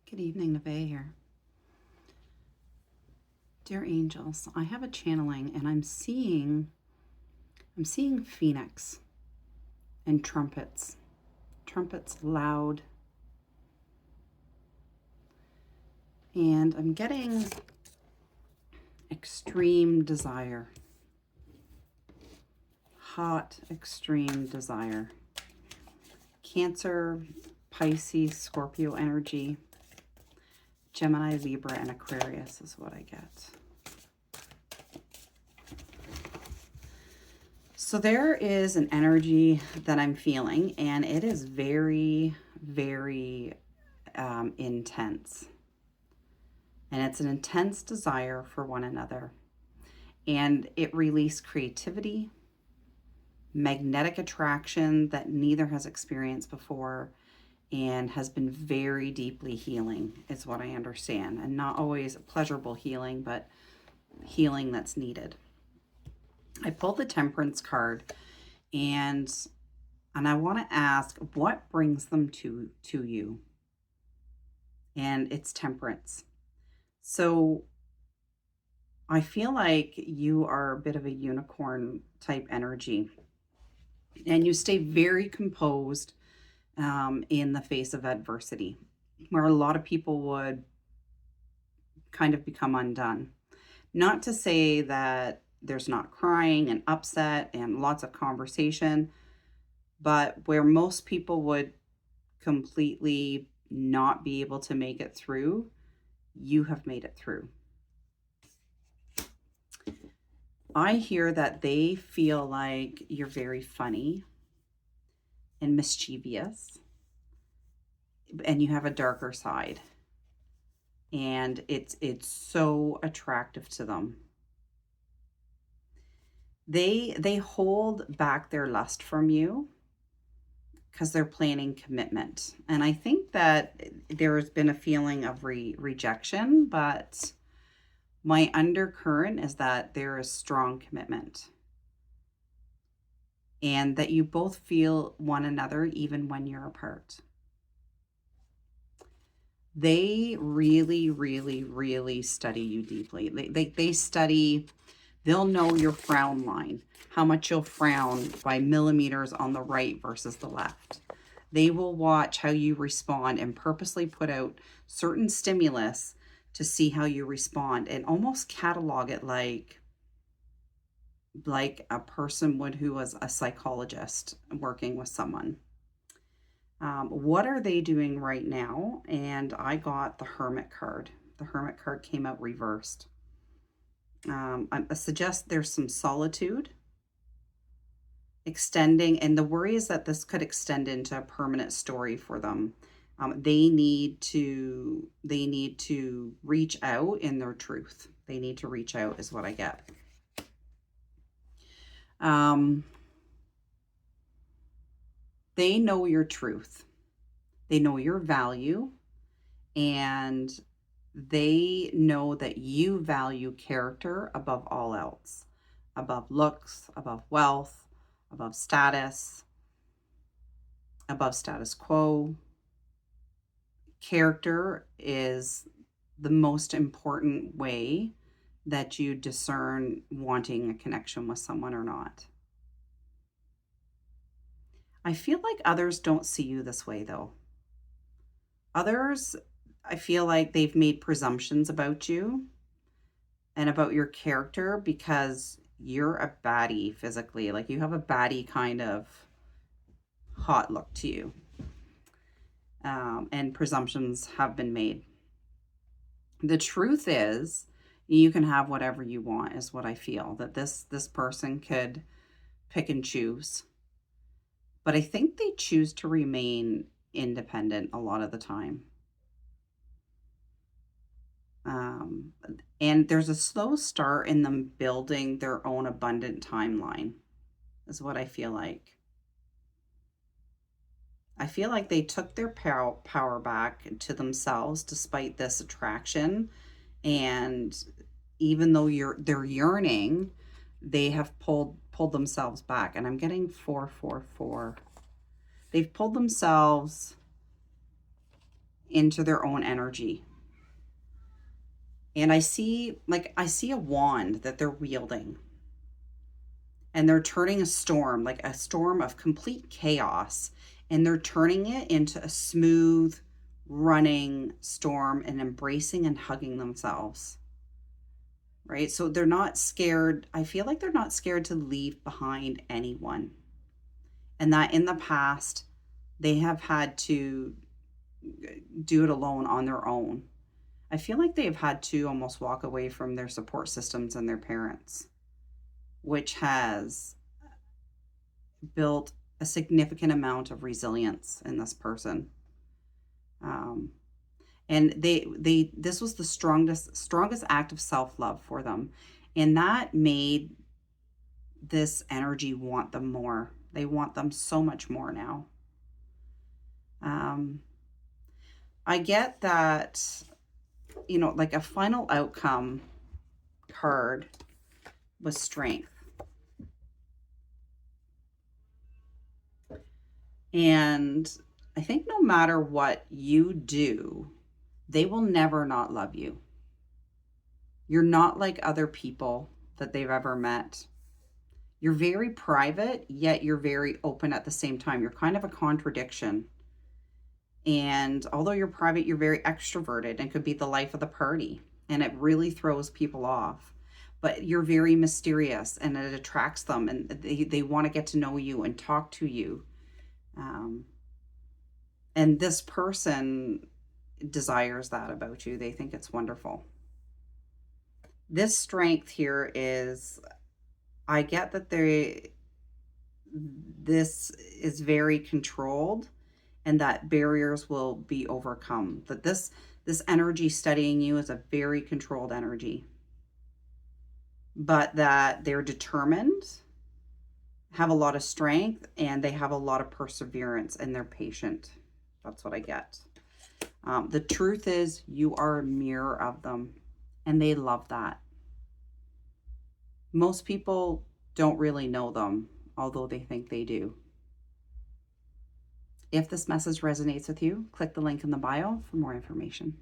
Good evening, Neve here. Dear angels, I have a channeling and I'm seeing phoenix and trumpets. Trumpets loud. And I'm getting extreme desire. Hot extreme desire. Cancer, Pisces, Scorpio energy. Gemini, Libra, and Aquarius is what I get. So there is an energy that I'm feeling, and it is very, very intense. And it's an intense desire for one another. And it released creativity, magnetic attraction that neither has experienced before, and has been very deeply healing, is what I understand. And not always pleasurable healing, but healing that's needed. I pulled the Temperance card, and I want to ask, what brings them to you? And it's Temperance. So I feel like you are a bit of a unicorn type energy, and you stay very composed in the face of adversity, where a lot of people would kind of become undone. Not to say that there's not crying and upset and lots of conversation, but where most people would completely not be able to make it through, you have made it through. I hear that they feel like you're very funny and mischievous, and you have a darker side, and it's so attractive to them. They hold back their lust from you because they're planning commitment. And I think that there has been a feeling of rejection, but my undercurrent is that there is strong commitment, and that you both feel one another even when you're apart. They really, really, really study you deeply. They study, they'll know your frown line, how much you'll frown by millimeters on the right versus the left. They will watch how you respond and purposely put out certain stimulus to see how you respond, and almost catalog it like a person would who was a psychologist working with someone. What are they doing right now? And I got the Hermit card. The Hermit card came out reversed. I suggest there's some solitude extending, and the worry is that this could extend into a permanent story for them. They need to reach out in their truth. They need to reach out is what I get. They know your truth. They know your value, and they know that you value character above all else, above looks, above wealth, above status, above status quo. Character is the most important way that you discern wanting a connection with someone or not. I feel like others don't see you this way, though. Others, I feel like they've made presumptions about you and about your character because you're a baddie physically. Like, you have a baddie kind of hot look to you. And presumptions have been made. The truth is, you can have whatever you want, is what I feel. That this person could pick and choose. But I think they choose to remain independent a lot of the time. And there's a slow start in them building their own abundant timeline, is what I feel like. I feel like they took their power back to themselves despite this attraction. And even though they're yearning, they have pulled themselves back. And I'm getting 444. They've pulled themselves into their own energy. And I see a wand that they're wielding, and they're turning a storm, like a storm of complete chaos, and they're turning it into a smooth running storm and embracing and hugging themselves. Right? So they're not scared. I feel like they're not scared to leave behind anyone. And that in the past, they have had to do it alone on their own. I feel like they've had to almost walk away from their support systems and their parents, which has built a significant amount of resilience in this person. And this was the strongest act of self-love for them. And that made this energy want them more. They want them so much more now. I get that, like a final outcome card was strength. And I think no matter what you do, they will never not love you. You're not like other people that they've ever met. You're very private, yet you're very open at the same time. You're kind of a contradiction. And although you're private, you're very extroverted and could be the life of the party. And it really throws people off. But you're very mysterious, and it attracts them, and they want to get to know you and talk to you. And this person desires that about you. They think it's wonderful. This strength here is, I get that this is very controlled, and that barriers will be overcome. That this energy studying you is a very controlled energy, but that they're determined, have a lot of strength, and they have a lot of perseverance, and they're patient. That's what I get. The truth is, you are a mirror of them, and they love that. Most people don't really know them, although they think they do. If this message resonates with you, click the link in the bio for more information.